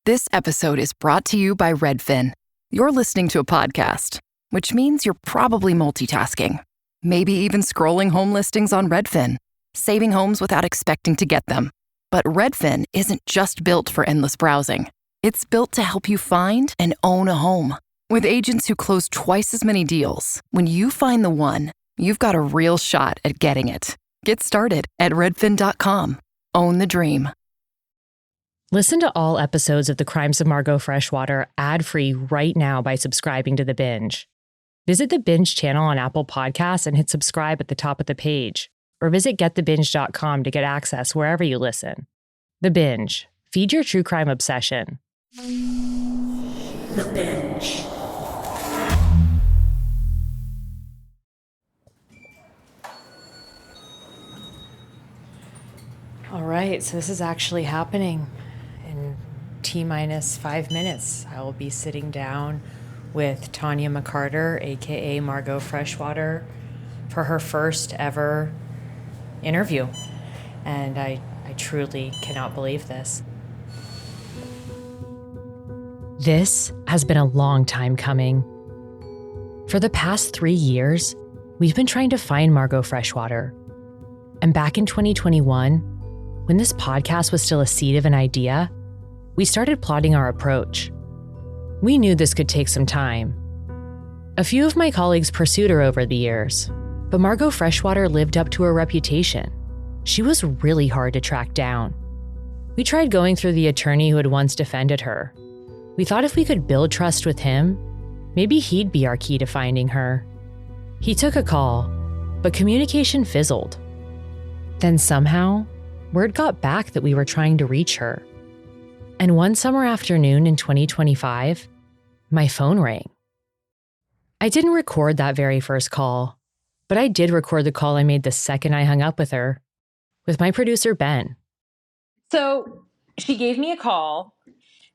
This episode is brought to you by Redfin. You're listening to a podcast, which means you're probably multitasking. Maybe even scrolling home listings on Redfin, saving homes without expecting to get them. But Redfin isn't just built for endless browsing. It's built to help you find and own a home. With agents who close twice as many deals, when you find the one, you've got a real shot at getting it. Get started at redfin.com. Own the dream. Listen to all episodes of the Crimes of Margo Freshwater ad-free right now by subscribing to The Binge. Visit The Binge channel on Apple Podcasts and hit subscribe at the top of the page. Or visit getthebinge.com to get access wherever you listen. The Binge. Feed your true crime obsession. The Binge. All right, so this is actually happening. In T-minus 5 minutes, I will be sitting down with Tanya McCarter, aka Margo Freshwater, for her first ever interview. And I truly cannot believe this. This has been a long time coming. For the past 3 years, we've been trying to find Margo Freshwater. And back in 2021, when this podcast was still a seed of an idea, we started plotting our approach. We knew this could take some time. A few of my colleagues pursued her over the years, but Margo Freshwater lived up to her reputation. She was really hard to track down. We tried going through the attorney who had once defended her. We thought if we could build trust with him, maybe he'd be our key to finding her. He took a call, but communication fizzled. Then somehow, word got back that we were trying to reach her. And one summer afternoon in 2025, my phone rang. I didn't record that very first call, but I did record the call I made the second I hung up with her, with my producer, Ben. So she gave me a call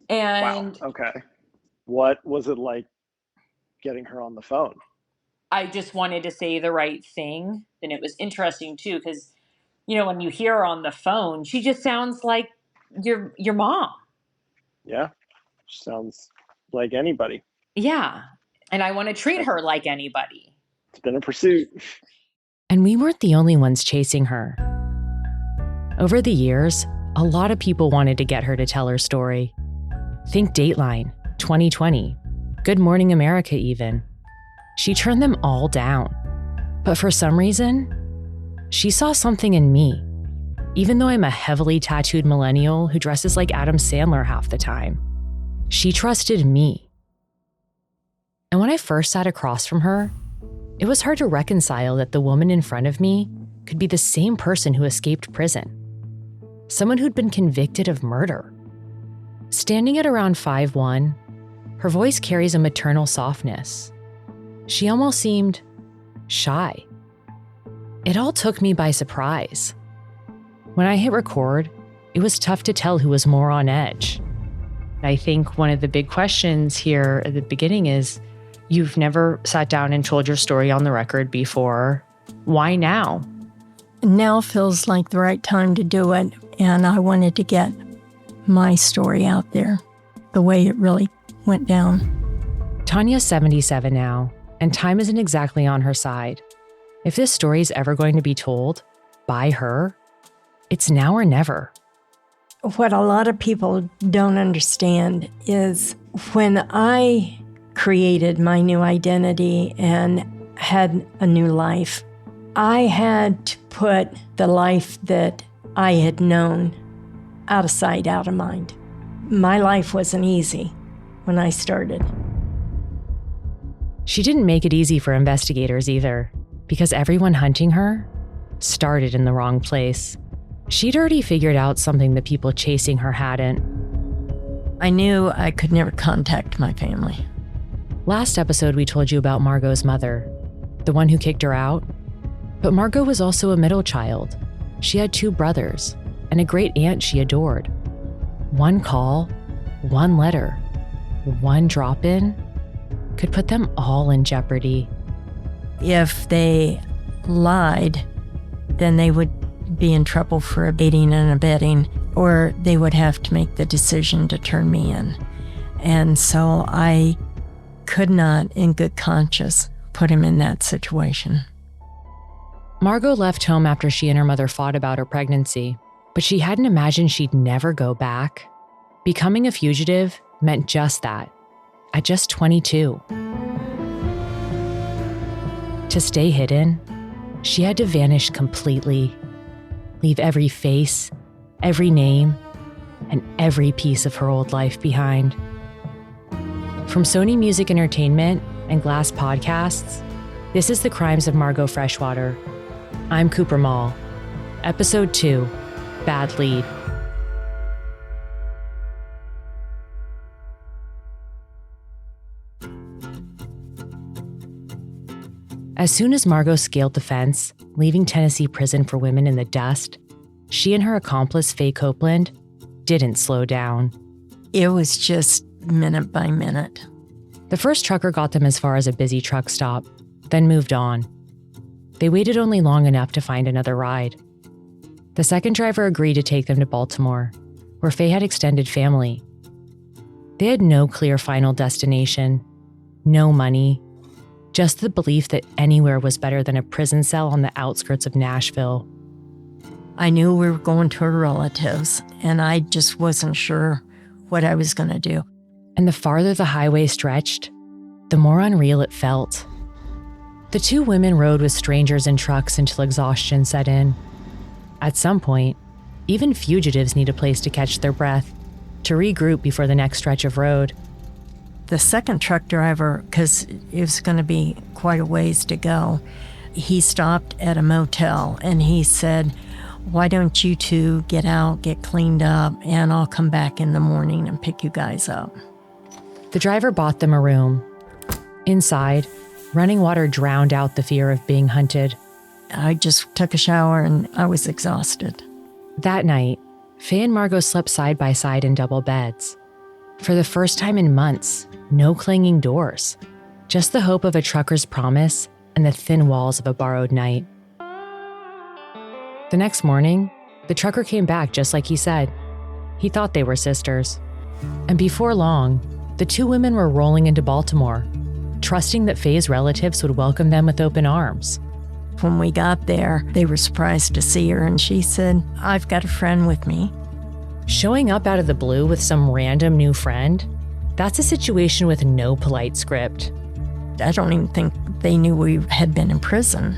and Wow. Okay. What was it like getting her on the phone? I just wanted to say the right thing. And it was interesting too, because, you know, when you hear her on the phone, she just sounds like your mom. Yeah. Sounds like anybody. Yeah. And I want to treat her like anybody. It's been a pursuit. And we weren't the only ones chasing her. Over the years, a lot of people wanted to get her to tell her story. Think Dateline, 2020, Good Morning America even. She turned them all down. But for some reason, she saw something in me, even though I'm a heavily tattooed millennial who dresses like Adam Sandler half the time. She trusted me. And when I first sat across from her, it was hard to reconcile that the woman in front of me could be the same person who escaped prison. Someone who'd been convicted of murder. Standing at around 5'1", her voice carries a maternal softness. She almost seemed shy. It all took me by surprise. When I hit record, it was tough to tell who was more on edge. I think one of the big questions here at the beginning is, you've never sat down and told your story on the record before. Why now? Now feels like the right time to do it, and I wanted to get my story out there, the way it really went down. Tanya's 77 now, and time isn't exactly on her side. If this story is ever going to be told by her, it's now or never. What a lot of people don't understand is when I created my new identity and had a new life, I had to put the life that I had known out of sight, out of mind. My life wasn't easy when I started. She didn't make it easy for investigators either, because everyone hunting her started in the wrong place. She'd already figured out something the people chasing her hadn't. I knew I could never contact my family. Last episode, we told you about Margo's mother, the one who kicked her out. But Margo was also a middle child. She had 2 brothers and a great aunt she adored. One call, one letter, one drop-in could put them all in jeopardy. If they lied, then they would be in trouble for aiding and abetting. or they would have to make the decision to turn me in. And so I could not, in good conscience, put him in that situation. Margo left home after she and her mother fought about her pregnancy, but she hadn't imagined she'd never go back. Becoming a fugitive meant just that, at just 22. To stay hidden, she had to vanish completely, leave every face, every name, and every piece of her old life behind. From Sony Music Entertainment and Glass Podcasts, this is the Crimes of Margo Freshwater. I'm Cooper Mall. Episode 2, Bad Lead. As soon as Margo scaled the fence, leaving Tennessee prison for women in the dust, she and her accomplice, Faye Copeland, didn't slow down. It was just minute by minute. The first trucker got them as far as a busy truck stop, then moved on. They waited only long enough to find another ride. The second driver agreed to take them to Baltimore, where Faye had extended family. They had no clear final destination, no money, just the belief that anywhere was better than a prison cell on the outskirts of Nashville. I knew we were going to her relatives, and I just wasn't sure what I was going to do. And the farther the highway stretched, the more unreal it felt. The two women rode with strangers in trucks until exhaustion set in. At some point, even fugitives need a place to catch their breath, to regroup before the next stretch of road. The second truck driver, because it was going to be quite a ways to go, he stopped at a motel and he said, "Why don't you two get out, get cleaned up, and I'll come back in the morning and pick you guys up." The driver bought them a room. Inside, running water drowned out the fear of being hunted. I just took a shower and I was exhausted. That night, Faye and Margo slept side by side in double beds. For the first time in months, no clanging doors, just the hope of a trucker's promise and the thin walls of a borrowed night. The next morning, the trucker came back just like he said. He thought they were sisters. And before long, the two women were rolling into Baltimore, trusting that Faye's relatives would welcome them with open arms. When we got there, they were surprised to see her, and she said, "I've got a friend with me." Showing up out of the blue with some random new friend, that's a situation with no polite script. I don't even think they knew we had been in prison.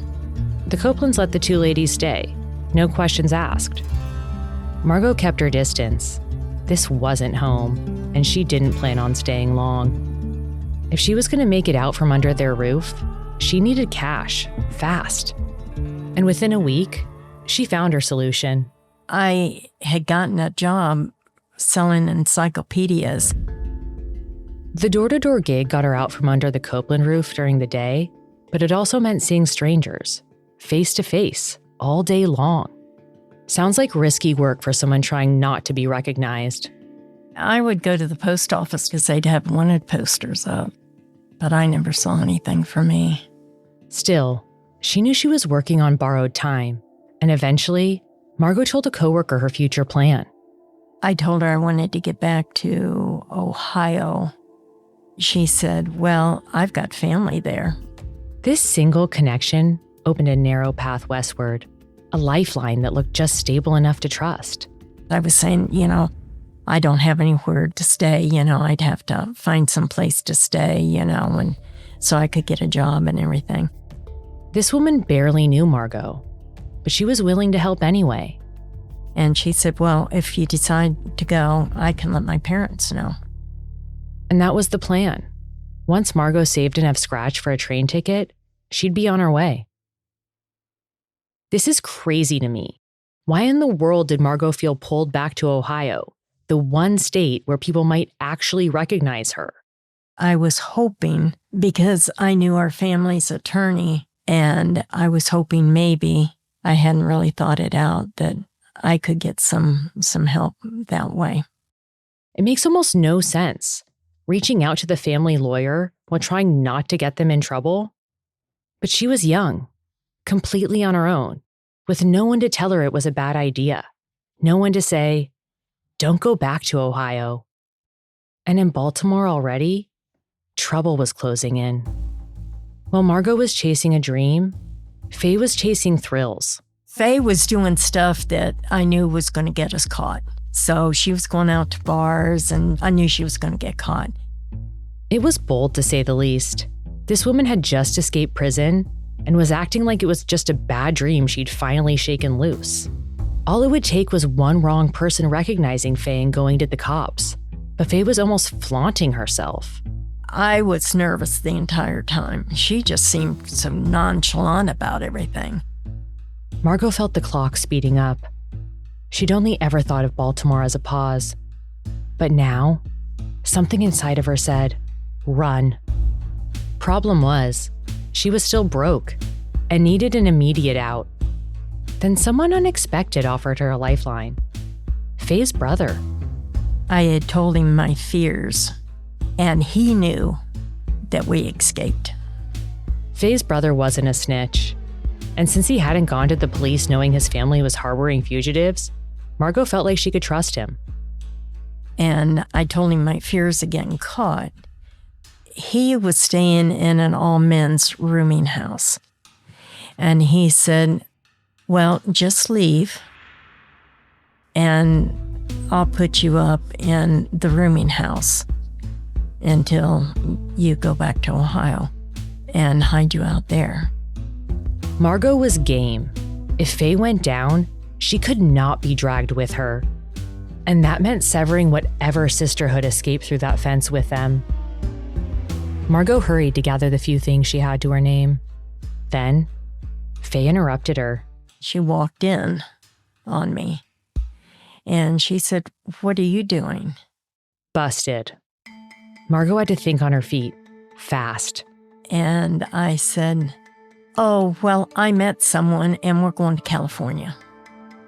The Copelands let the two ladies stay, no questions asked. Margo kept her distance. This wasn't home, and she didn't plan on staying long. If she was going to make it out from under their roof, she needed cash, fast. And within a week, she found her solution. I had gotten a job selling encyclopedias. The door-to-door gig got her out from under the Copeland roof during the day, but it also meant seeing strangers, face-to-face, all day long. Sounds like risky work for someone trying not to be recognized. I would go to the post office because they'd have wanted posters up, but I never saw anything for me. Still, she knew she was working on borrowed time, and eventually, Margo told a coworker her future plan. I told her I wanted to get back to Ohio. She said, "Well, I've got family there." This single connection opened a narrow path westward, a lifeline that looked just stable enough to trust. I was saying, I don't have anywhere to stay, I'd have to find some place to stay, and so I could get a job and everything. This woman barely knew Margo, but she was willing to help anyway. And she said, "Well, if you decide to go, I can let my parents know." And that was the plan. Once Margo saved enough scratch for a train ticket, she'd be on her way. This is crazy to me. Why in the world did Margo feel pulled back to Ohio, the one state where people might actually recognize her? I was hoping, because I knew our family's attorney, and I was hoping maybe, I hadn't really thought it out, that I could get some help that way. It makes almost no sense, reaching out to the family lawyer while trying not to get them in trouble. But she was young, completely on her own, with no one to tell her it was a bad idea, no one to say, don't go back to Ohio. And in Baltimore already, trouble was closing in. While Margo was chasing a dream, Faye was chasing thrills. Faye was doing stuff that I knew was going to get us caught. So she was going out to bars, and I knew she was going to get caught. It was bold, to say the least. This woman had just escaped prison and was acting like it was just a bad dream she'd finally shaken loose. All it would take was one wrong person recognizing Faye and going to the cops. But Faye was almost flaunting herself. I was nervous the entire time. She just seemed so nonchalant about everything. Margo felt the clock speeding up. She'd only ever thought of Baltimore as a pause. But now, something inside of her said, run. Problem was, she was still broke and needed an immediate out. Then someone unexpected offered her a lifeline. Faye's brother. I had told him my fears, and he knew that we escaped. Faye's brother wasn't a snitch. And since he hadn't gone to the police knowing his family was harboring fugitives, Margo felt like she could trust him. And I told him my fears of getting caught. He was staying in an all-men's rooming house. And he said, well, just leave, and I'll put you up in the rooming house until you go back to Ohio and hide you out there. Margo was game. If Faye went down, she could not be dragged with her. And that meant severing whatever sisterhood escaped through that fence with them. Margo hurried to gather the few things she had to her name. Then, Faye interrupted her. She walked in on me, and she said, what are you doing? Busted. Margo had to think on her feet, fast. And I said, oh, well, I met someone, and we're going to California.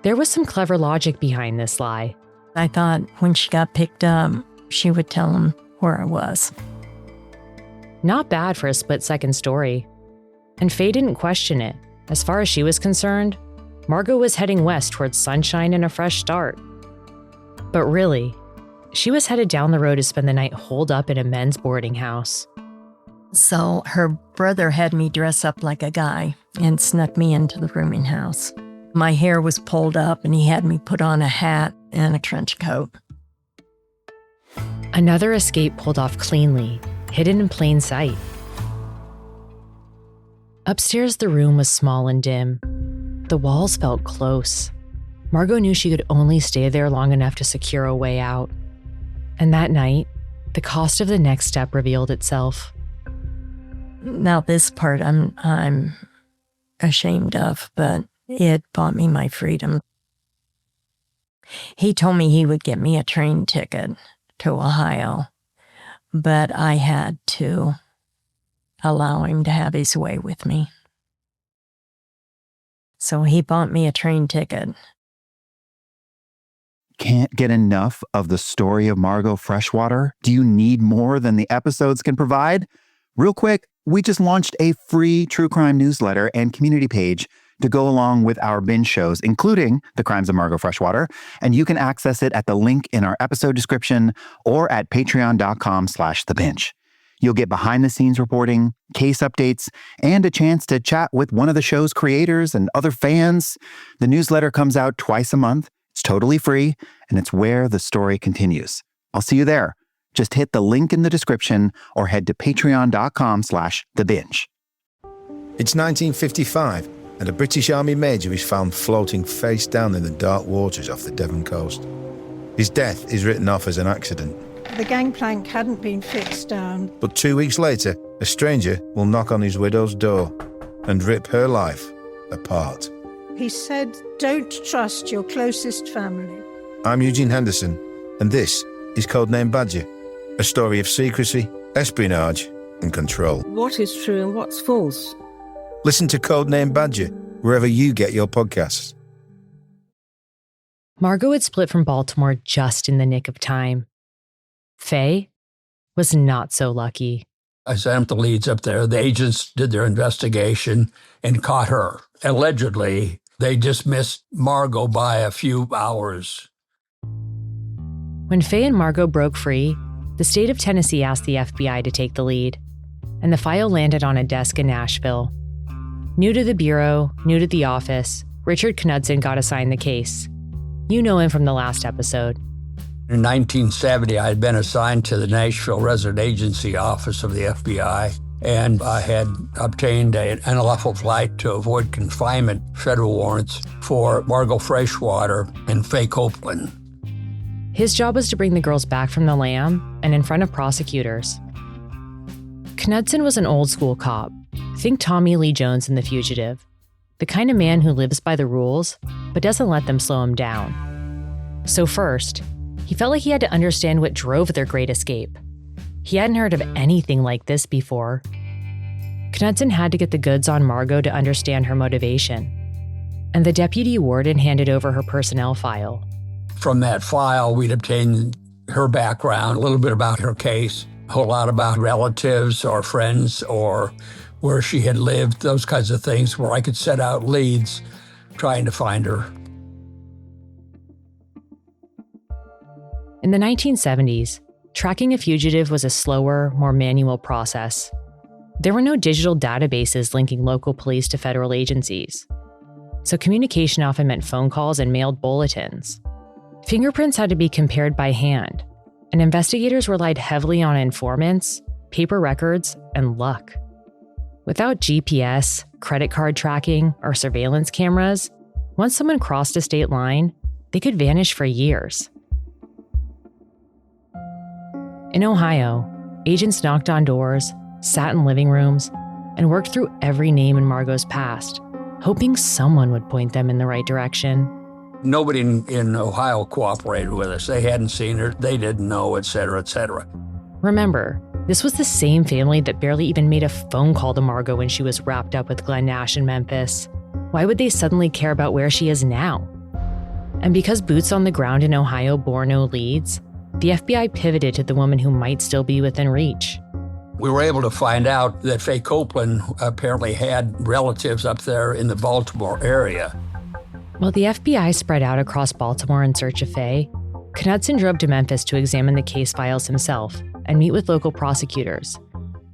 There was some clever logic behind this lie. I thought when she got picked up, she would tell him where I was. Not bad for a split-second story. And Faye didn't question it. As far as she was concerned, Margo was heading west towards sunshine and a fresh start. But really, she was headed down the road to spend the night holed up in a men's boarding house. So her brother had me dress up like a guy and snuck me into the rooming house. My hair was pulled up, and he had me put on a hat and a trench coat. Another escape pulled off cleanly, hidden in plain sight. Upstairs, the room was small and dim. The walls felt close. Margo knew she could only stay there long enough to secure a way out. And that night, the cost of the next step revealed itself. Now, this part I'm ashamed of, but it bought me my freedom. He told me he would get me a train ticket to Ohio, but I had to allow him to have his way with me. So he bought me a train ticket. Can't get enough of the story of Margo Freshwater? Do you need more than the episodes can provide? Real quick, we just launched a free true crime newsletter and community page to go along with our binge shows, including the Crimes of Margo Freshwater, and you can access it at the link in our episode description or at patreon.com/thebinge. You'll get behind-the-scenes reporting, case updates, and a chance to chat with one of the show's creators and other fans. The newsletter comes out twice a month. It's totally free, and it's where the story continues. I'll see you there. Just hit the link in the description or head to patreon.com/thebinge. It's 1955, and a British Army major is found floating face down in the dark waters off the Devon coast. His death is written off as an accident. The gangplank hadn't been fixed down. But 2 weeks later, a stranger will knock on his widow's door and rip her life apart. He said, don't trust your closest family. I'm Eugene Henderson, and this is Codename Badger, a story of secrecy, espionage, and control. What is true and what's false? Listen to Codename Badger wherever you get your podcasts. Margo had split from Baltimore just in the nick of time. Faye was not so lucky. I sent the leads up there. The agents did their investigation and caught her. Allegedly, they dismissed Margo by a few hours. When Faye and Margo broke free, the state of Tennessee asked the FBI to take the lead, and the file landed on a desk in Nashville. New to the bureau, new to the office, Richard Knudsen got assigned the case. You know him from the last episode. In 1970, I had been assigned to the Nashville Resident Agency Office of the FBI, and I had obtained an unlawful flight to avoid confinement federal warrants for Margo Freshwater and Faye Copeland. His job was to bring the girls back from the Lamb and in front of prosecutors. Knudsen was an old-school cop. Think Tommy Lee Jones in The Fugitive. The kind of man who lives by the rules, but doesn't let them slow him down. So first, he felt like he had to understand what drove their great escape. He hadn't heard of anything like this before. Knudsen had to get the goods on Margo to understand her motivation. And the deputy warden handed over her personnel file. From that file, we'd obtained her background, a little bit about her case, a whole lot about relatives or friends or where she had lived, those kinds of things, where I could set out leads trying to find her. In the 1970s, tracking a fugitive was a slower, more manual process. There were no digital databases linking local police to federal agencies. So communication often meant phone calls and mailed bulletins. Fingerprints had to be compared by hand, and investigators relied heavily on informants, paper records, and luck. Without GPS, credit card tracking, or surveillance cameras, once someone crossed a state line, they could vanish for years. In Ohio, agents knocked on doors, sat in living rooms, and worked through every name in Margo's past, hoping someone would point them in the right direction. Nobody in Ohio cooperated with us. They hadn't seen her, they didn't know, et cetera, et cetera. Remember, this was the same family that barely even made a phone call to Margo when she was wrapped up with Glenn Nash in Memphis. Why would they suddenly care about where she is now? And because boots on the ground in Ohio bore no leads, the FBI pivoted to the woman who might still be within reach. We were able to find out that Faye Copeland apparently had relatives up there in the Baltimore area. While the FBI spread out across Baltimore in search of Faye, Knudsen drove to Memphis to examine the case files himself and meet with local prosecutors.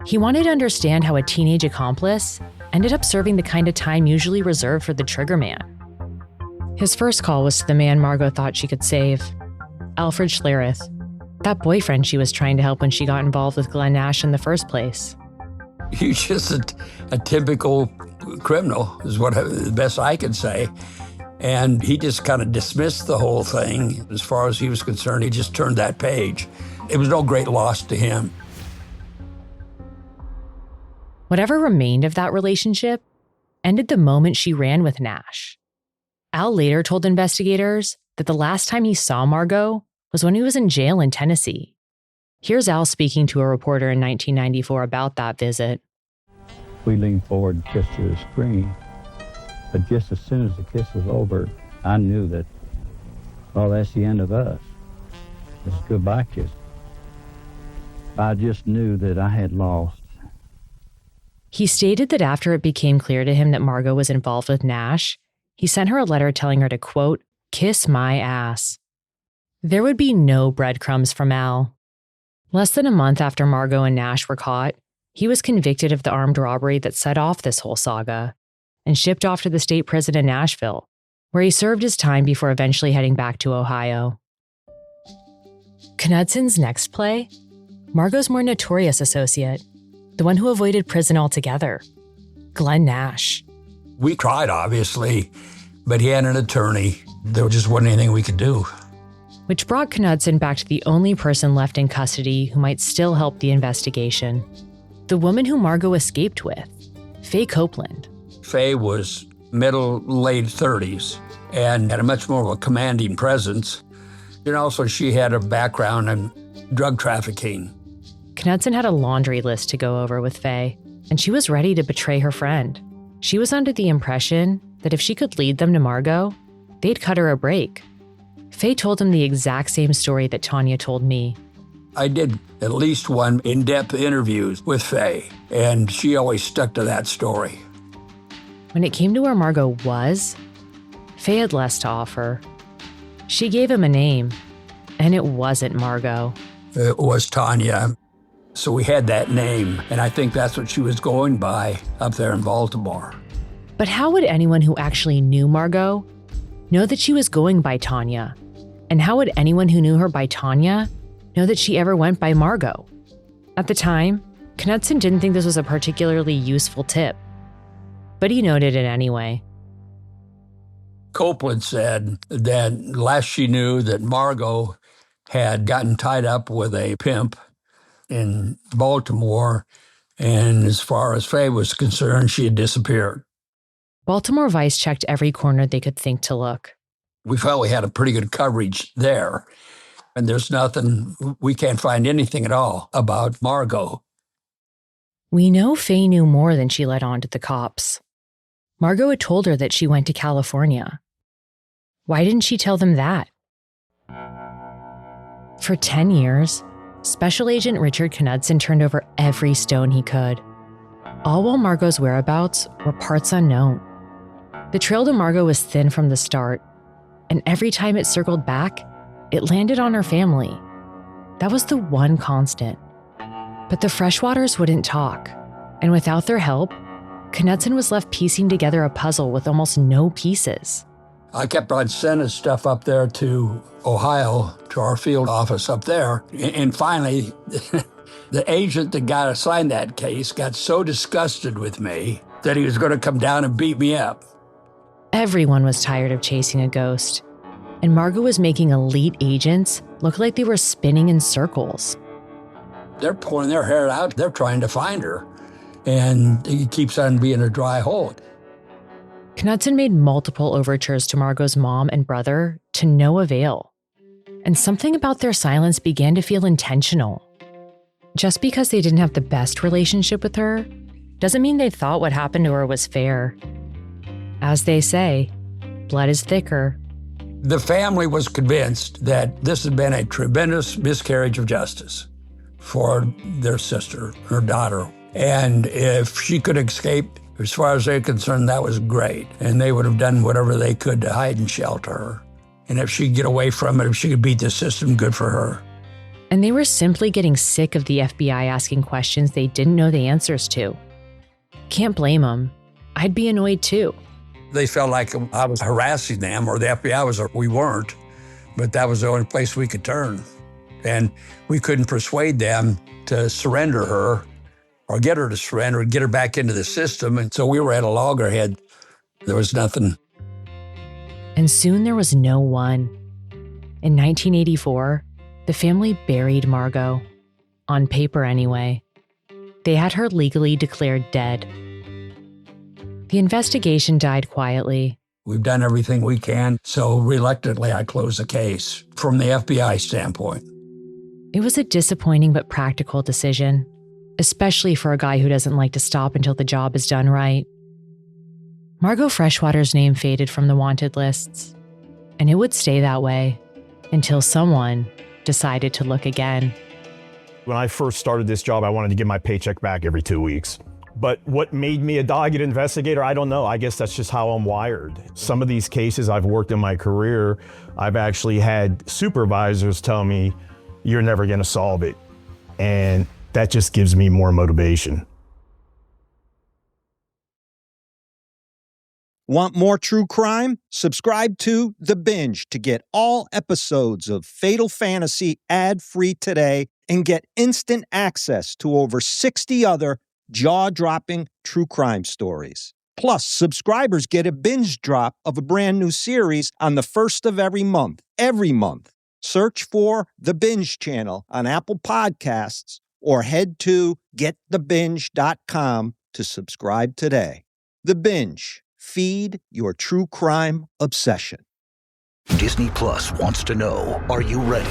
He wanted to understand how a teenage accomplice ended up serving the kind of time usually reserved for the trigger man. His first call was to the man Margo thought she could save, Alfred Schlereth, that boyfriend she was trying to help when she got involved with Glenn Nash in the first place. He's just a typical criminal, is what the best I could say. And he just kind of dismissed the whole thing. As far as he was concerned, he just turned that page. It was no great loss to him. Whatever remained of that relationship ended the moment she ran with Nash. Al later told investigators that the last time he saw Margo was when he was in jail in Tennessee. Here's Al speaking to a reporter in 1994 about that visit. We leaned forward and kissed through the screen. But just as soon as the kiss was over, I knew that, well, that's the end of us. It's a goodbye kiss. I just knew that I had lost. He stated that after it became clear to him that Margo was involved with Nash, he sent her a letter telling her to, quote, kiss my ass. There would be no breadcrumbs from Al. Less than a month after Margo and Nash were caught, he was convicted of the armed robbery that set off this whole saga and shipped off to the state prison in Nashville, where he served his time before eventually heading back to Ohio. Knudsen's next play? Margo's more notorious associate, the one who avoided prison altogether, Glenn Nash. We tried, obviously, but he had an attorney. There just wasn't anything we could do. Which brought Knudsen back to the only person left in custody who might still help the investigation. The woman who Margo escaped with, Faye Copeland. Faye was late 30s and had a much more of a commanding presence. And also she had a background in drug trafficking. Knudsen had a laundry list to go over with Faye, and she was ready to betray her friend. She was under the impression that if she could lead them to Margo, they'd cut her a break. Faye told him the exact same story that Tanya told me. I did at least one in-depth interviews with Faye, and she always stuck to that story. When it came to where Margo was, Faye had less to offer. She gave him a name, And it wasn't Margo. It was Tanya. So we had that name, and I think that's what she was going by up there in Baltimore. But how would anyone who actually knew Margo know that she was going by Tanya? And how would anyone who knew her by Tanya know that she ever went by Margo? At the time, Knudsen didn't think this was a particularly useful tip, but he noted it anyway. Copeland said that last she knew that Margo had gotten tied up with a pimp in Baltimore, and as far as Faye was concerned, she had disappeared. Baltimore Vice checked every corner they could think to look. We felt we had a pretty good coverage there, and there's nothing, we can't find anything at all about Margo. We know Faye knew more than she let on to the cops. Margo had told her that she went to California. Why didn't she tell them that? For 10 years, Special Agent Richard Knudsen turned over every stone he could, all while Margo's whereabouts were parts unknown. The trail to Margo was thin from the start, and every time it circled back, it landed on her family. That was the one constant. But the Freshwaters wouldn't talk, and without their help, Knudsen was left piecing together a puzzle with almost no pieces. I kept on sending stuff up there to Ohio, to our field office up there, and finally, the agent that got assigned that case got so disgusted with me that he was going to come down and beat me up. Everyone was tired of chasing a ghost, and Margo was making elite agents look like they were spinning in circles. They're pulling their hair out. They're trying to find her, and it keeps on being a dry hole. Knudsen made multiple overtures to Margo's mom and brother to no avail, and something about their silence began to feel intentional. Just because they didn't have the best relationship with her doesn't mean they thought what happened to her was fair. As they say, blood is thicker. The family was convinced that this had been a tremendous miscarriage of justice for their sister, her daughter. And if she could escape, as far as they're concerned, that was great. And they would have done whatever they could to hide and shelter her. And if she could get away from it, if she could beat the system, good for her. And they were simply getting sick of the FBI asking questions they didn't know the answers to. Can't blame them. I'd be annoyed too. They felt like I was harassing them, or the FBI was, or we weren't. But that was the only place we could turn. And we couldn't persuade them to surrender her, or get her to surrender, and get her back into the system. And so we were at a loggerhead. There was nothing. And soon there was no one. In 1984, the family buried Margo. On paper, anyway. They had her legally declared dead. The investigation died quietly. We've done everything we can, so reluctantly I closed the case from the FBI standpoint. It was a disappointing but practical decision, especially for a guy who doesn't like to stop until the job is done right. Margo Freshwater's name faded from the wanted lists, and it would stay that way until someone decided to look again. When I first started this job, I wanted to get my paycheck back every 2 weeks. But what made me a dogged investigator, I don't know. I guess that's just how I'm wired. Some of these cases I've worked in my career, I've actually had supervisors tell me, you're never gonna solve it. And that just gives me more motivation. Want more true crime? Subscribe to The Binge to get all episodes of Fatal Fantasy ad-free today and get instant access to over 60 other jaw-dropping true crime stories. Plus, subscribers get a binge drop of a brand new series on the first of every month. Every month. Search for The Binge channel on Apple Podcasts or head to getthebinge.com to subscribe today. The Binge. Feed your true crime obsession. Disney Plus wants to know, are you ready?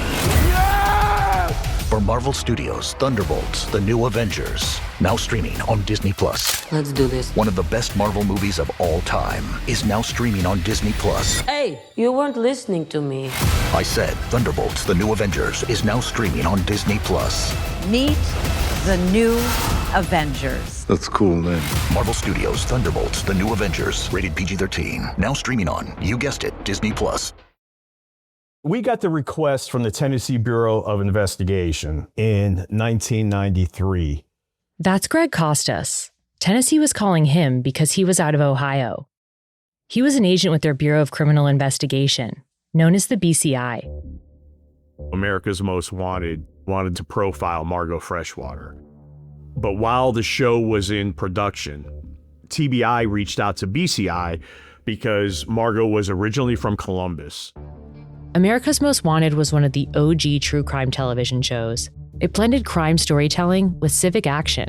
For Marvel Studios' Thunderbolts, The New Avengers, now streaming on Disney Plus. Let's do this. One of the best Marvel movies of all time is now streaming on Disney Plus. Hey, you weren't listening to me. I said Thunderbolts, The New Avengers is now streaming on Disney Plus. Meet the New Avengers. That's cool name. Marvel Studios' Thunderbolts, The New Avengers, rated PG-13, now streaming on, you guessed it, Disney Plus. We got the request from the Tennessee Bureau of Investigation in 1993. That's Greg Costas. Tennessee was calling him because he was out of Ohio. He was an agent with their Bureau of Criminal Investigation, known as the BCI. America's Most Wanted wanted to profile Margo Freshwater. But while the show was in production, TBI reached out to BCI because Margo was originally from Columbus. America's Most Wanted was one of the OG true crime television shows. It blended crime storytelling with civic action,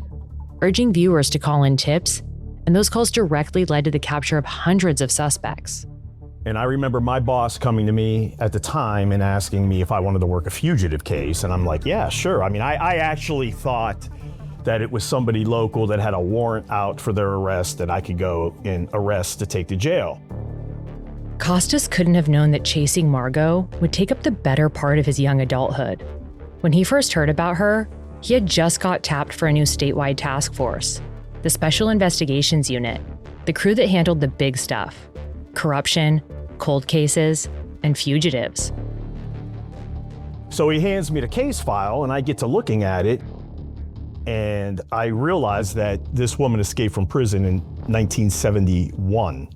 urging viewers to call in tips, and those calls directly led to the capture of hundreds of suspects. And I remember my boss coming to me at the time and asking me if I wanted to work a fugitive case, and I'm like, yeah, sure. I mean, I actually thought that it was somebody local that had a warrant out for their arrest that I could go and arrest to take to jail. Costas couldn't have known that chasing Margo would take up the better part of his young adulthood. When he first heard about her, he had just got tapped for a new statewide task force, the Special Investigations Unit, the crew that handled the big stuff: corruption, cold cases, and fugitives. So he hands me the case file, and I get to looking at it, and I realize that this woman escaped from prison in 1971.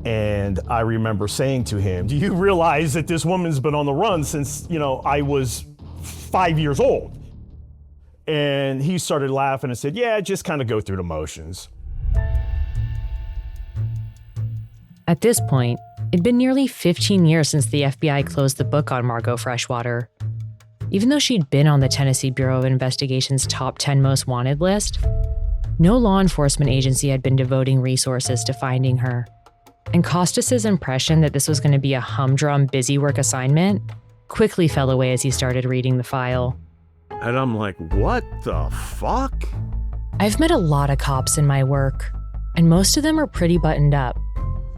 And I remember saying to him, do you realize that this woman's been on the run since, I was 5 years old? And he started laughing and said, yeah, just kind of go through the motions. At this point, it'd been nearly 15 years since the FBI closed the book on Margo Freshwater. Even though she'd been on the Tennessee Bureau of Investigation's top 10 most wanted list, no law enforcement agency had been devoting resources to finding her. And Costas's impression that this was going to be a humdrum busy work assignment quickly fell away as he started reading the file. And I'm like, what the fuck? I've met a lot of cops in my work, and most of them are pretty buttoned up,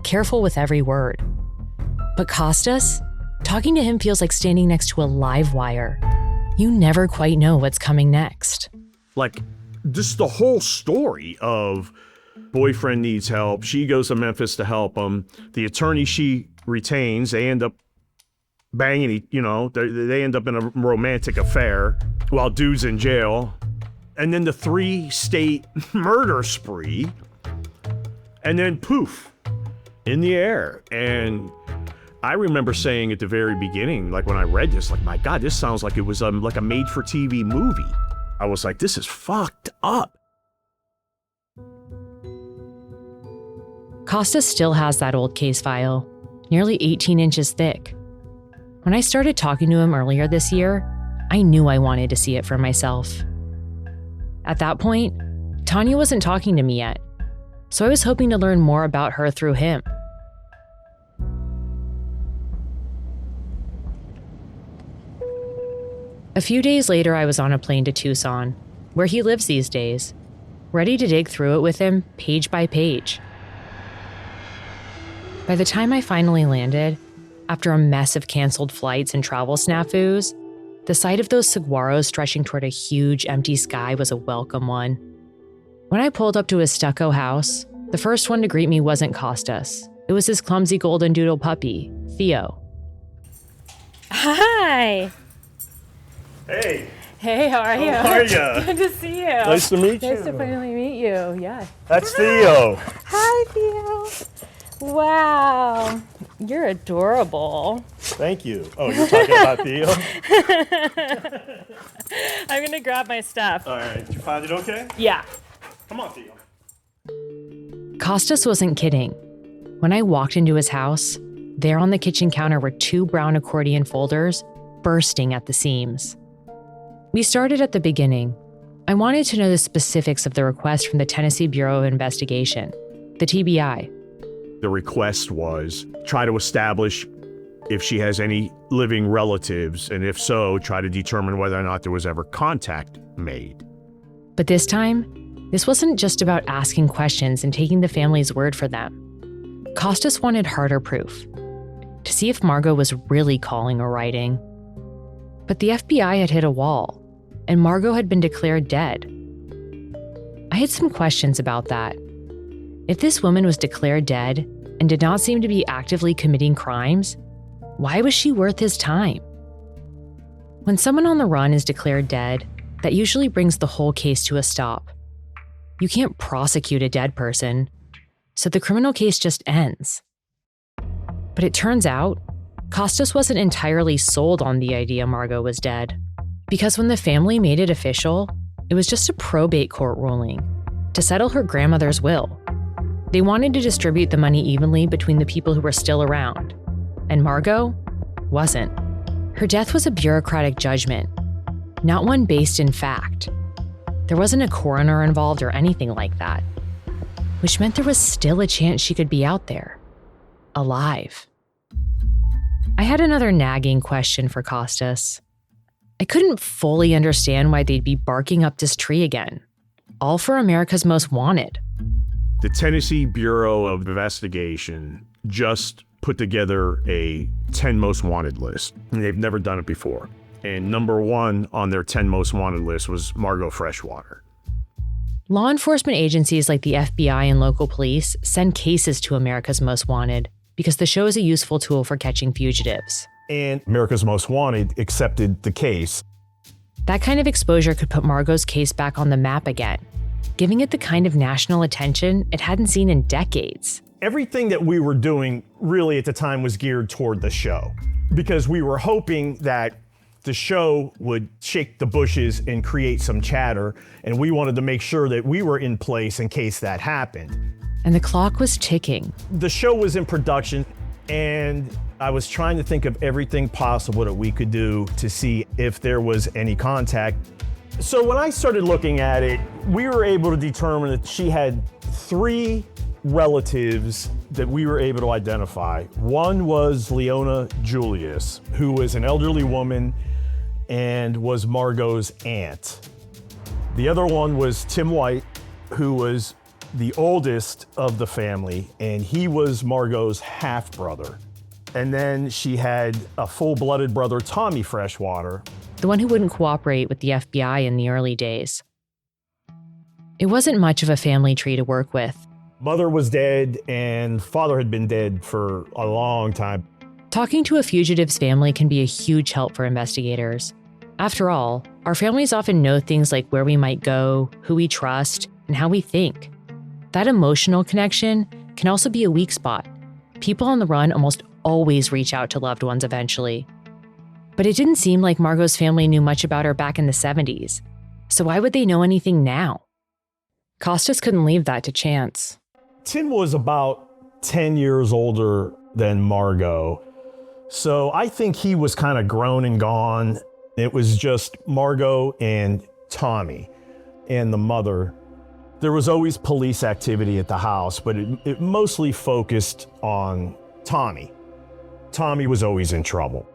careful with every word. But Costas, talking to him feels like standing next to a live wire. You never quite know what's coming next. Like, just the whole story of boyfriend needs help. She goes to Memphis to help him. The attorney she retains, they end up banging, they end up in a romantic affair while dude's in jail. And then the 3-state murder spree. And then poof, in the air. And I remember saying at the very beginning, like when I read this, like, my God, this sounds like it was like a made-for-TV movie. I was like, this is fucked up. Costas still has that old case file, nearly 18 inches thick. When I started talking to him earlier this year, I knew I wanted to see it for myself. At that point, Tanya wasn't talking to me yet, so I was hoping to learn more about her through him. A few days later, I was on a plane to Tucson, where he lives these days, ready to dig through it with him page by page. By the time I finally landed, after a mess of canceled flights and travel snafus, the sight of those saguaros stretching toward a huge empty sky was a welcome one. When I pulled up to his stucco house, the first one to greet me wasn't Costas. It was his clumsy golden doodle puppy, Theo. Hi. Hey. Hey, how are you? How are you? Good to see you. Nice to meet you. Nice to finally meet you, yeah. That's Theo. Hi, Theo. Wow. You're adorable. Thank you. Oh, you're talking about Theo? I'm going to grab my stuff. All right. Did you find it okay? Yeah. Come on, Theo. Costas wasn't kidding. When I walked into his house, there on the kitchen counter were 2 brown accordion folders bursting at the seams. We started at the beginning. I wanted to know the specifics of the request from the Tennessee Bureau of Investigation, the TBI. The request was try to establish if she has any living relatives, and if so, try to determine whether or not there was ever contact made. But this time, this wasn't just about asking questions and taking the family's word for them. Costas wanted harder proof, to see if Margo was really calling or writing. But the FBI had hit a wall, and Margo had been declared dead. I had some questions about that. If this woman was declared dead and did not seem to be actively committing crimes, Why was she worth his time? When someone on the run is declared dead, that usually brings the whole case to a stop. You can't prosecute a dead person, so the criminal case just ends. But it turns out, Costas wasn't entirely sold on the idea Margo was dead, because when the family made it official, it was just a probate court ruling to settle her grandmother's will. They wanted to distribute the money evenly between the people who were still around, and Margo wasn't. Her death was a bureaucratic judgment, not one based in fact. There wasn't a coroner involved or anything like that, which meant there was still a chance she could be out there, alive. I had another nagging question for Costas. I couldn't fully understand why they'd be barking up this tree again, all for America's Most Wanted. The Tennessee Bureau of Investigation just put together a 10 most wanted list. And they've never done it before. And number 1 on their 10 most wanted list was Margo Freshwater. Law enforcement agencies like the FBI and local police send cases to America's Most Wanted because the show is a useful tool for catching fugitives. And America's Most Wanted accepted the case. That kind of exposure could put Margo's case back on the map again, giving it the kind of national attention it hadn't seen in decades. Everything that we were doing really at the time was geared toward the show, because we were hoping that the show would shake the bushes and create some chatter, and we wanted to make sure that we were in place in case that happened. And the clock was ticking. The show was in production, and I was trying to think of everything possible that we could do to see if there was any contact. So when I started looking at it, we were able to determine that she had 3 relatives that we were able to identify. One was Leona Julius, who was an elderly woman and was Margo's aunt. The other one was Tim White, who was the oldest of the family, and he was Margo's half-brother. And then she had a full-blooded brother, Tommy Freshwater. The one who wouldn't cooperate with the FBI in the early days. It wasn't much of a family tree to work with. Mother was dead, and father had been dead for a long time. Talking to a fugitive's family can be a huge help for investigators. After all, our families often know things like where we might go, who we trust, and how we think. That emotional connection can also be a weak spot. People on the run almost always reach out to loved ones eventually. But it didn't seem like Margo's family knew much about her back in the 70s. So why would they know anything now? Costas couldn't leave that to chance. Tim was about 10 years older than Margo. So I think he was kind of grown and gone. It was just Margo and Tommy and the mother. There was always police activity at the house, but it mostly focused on Tommy. Tommy was always in trouble.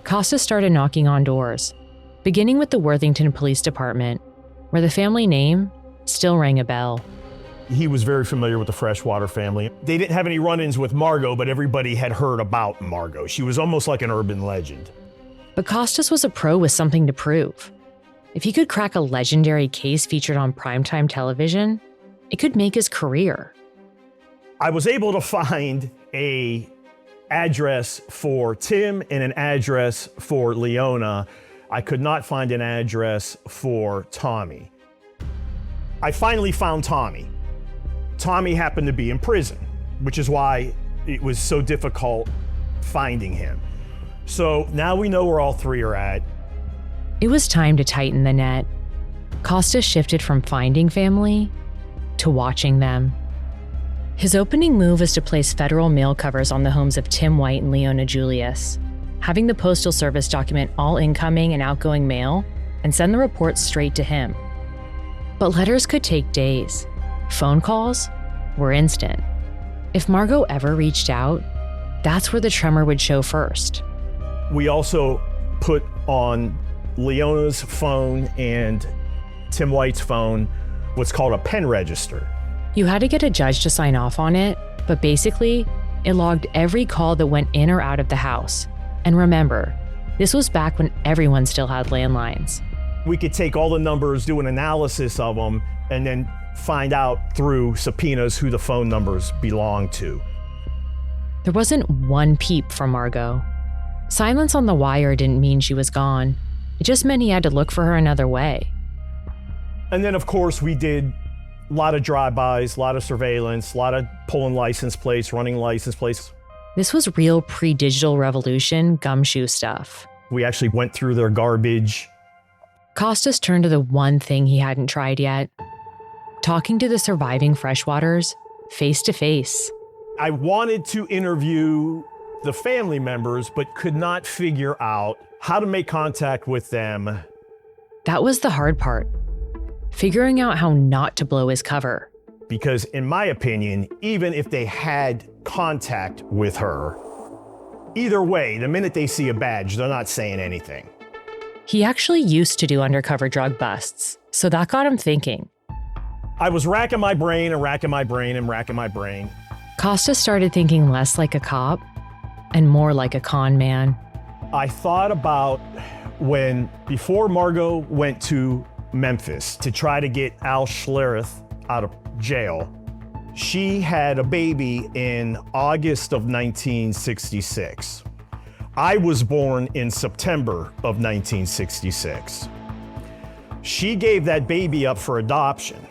Costas started knocking on doors, beginning with the Worthington Police Department, where the family name still rang a bell. He was very familiar with the Freshwater family. They didn't have any run-ins with Margo, but everybody had heard about Margo. She was almost like an urban legend. But Costas was a pro with something to prove. If he could crack a legendary case featured on primetime television, it could make his career. I was able to find an address for Tim and an address for Leona. I could not find an address for Tommy. I finally found Tommy. Tommy happened to be in prison, which is why it was so difficult finding him. So now we know where all 3 are at. It was time to tighten the net. Costas shifted from finding family to watching them. His opening move was to place federal mail covers on the homes of Tim White and Leona Julius, having the Postal Service document all incoming and outgoing mail and send the reports straight to him. But letters could take days. Phone calls were instant. If Margo ever reached out, that's where the tremor would show first. We also put on Leona's phone and Tim White's phone what's called a pen register. You had to get a judge to sign off on it, but basically, it logged every call that went in or out of the house. And remember, this was back when everyone still had landlines. We could take all the numbers, do an analysis of them, and then find out through subpoenas who the phone numbers belong to. There wasn't one peep from Margo. Silence on the wire didn't mean she was gone. It just meant he had to look for her another way. And then, of course, we did a lot of drive-bys, a lot of surveillance, a lot of pulling license plates, running license plates. This was real pre-digital revolution gumshoe stuff. We actually went through their garbage. Costas turned to the one thing he hadn't tried yet: talking to the surviving Freshwaters face to face. I wanted to interview the family members, but could not figure out how to make contact with them. That was the hard part. Figuring out how not to blow his cover. Because in my opinion, even if they had contact with her, either way, the minute they see a badge, they're not saying anything. He actually used to do undercover drug busts, so that got him thinking. I was racking my brain and racking my brain and racking my brain. Costas started thinking less like a cop and more like a con man. I thought about before Margo went to Memphis to try to get Al Schlereth out of jail, she had a baby in August of 1966. I was born in September of 1966. She gave that baby up for adoption.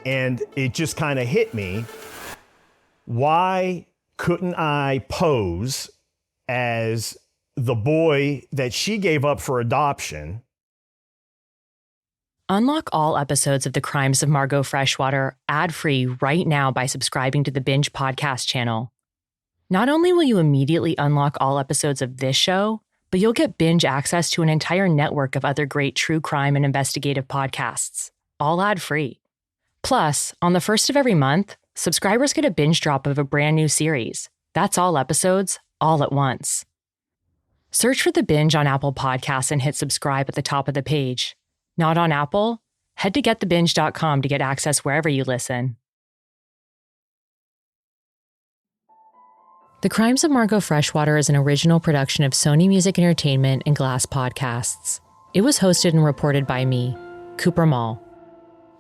And it just kind of hit me. Why couldn't I pose as the boy that she gave up for adoption? Unlock all episodes of The Crimes of Margo Freshwater ad-free right now by subscribing to the Binge podcast channel. Not only will you immediately unlock all episodes of this show, but you'll get Binge access to an entire network of other great true crime and investigative podcasts, all ad-free. Plus, on the first of every month, subscribers get a binge drop of a brand new series. That's all episodes, all at once. Search for The Binge on Apple Podcasts and hit subscribe at the top of the page. Not on Apple? Head to getthebinge.com to get access wherever you listen. The Crimes of Margo Freshwater is an original production of Sony Music Entertainment and Glass Podcasts. It was hosted and reported by me, Cooper Mall.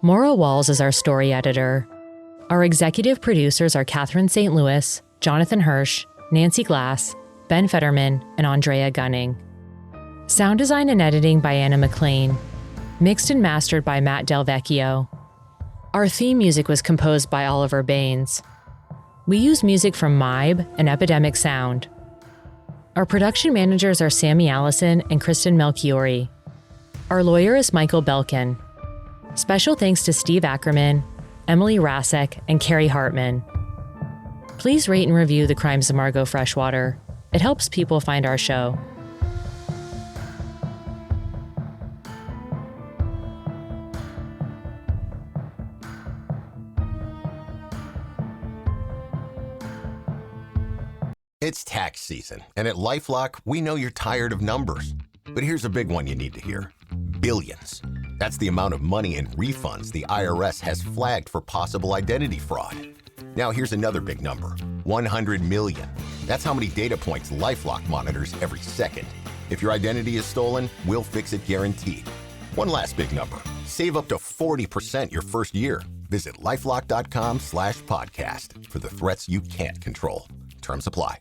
Maura Walls is our story editor. Our executive producers are Catherine St. Louis, Jonathan Hirsch, Nancy Glass, Ben Fetterman, and Andrea Gunning. Sound design and editing by Anna McLean. Mixed and mastered by Matt Del Vecchio. Our theme music was composed by Oliver Baines. We use music from Mibe and Epidemic Sound. Our production managers are Sammy Allison and Kristen Melchiori. Our lawyer is Michael Belkin. Special thanks to Steve Ackerman, Emily Rasek, and Carrie Hartman. Please rate and review The Crimes of Margo Freshwater. It helps people find our show. It's tax season, and at LifeLock, we know you're tired of numbers. But here's a big one you need to hear. Billions. That's the amount of money in refunds the IRS has flagged for possible identity fraud. Now here's another big number, 100 million. That's how many data points LifeLock monitors every second. If your identity is stolen, we'll fix it guaranteed. One last big number, save up to 40% your first year. Visit LifeLock.com/podcast for the threats you can't control. Terms apply.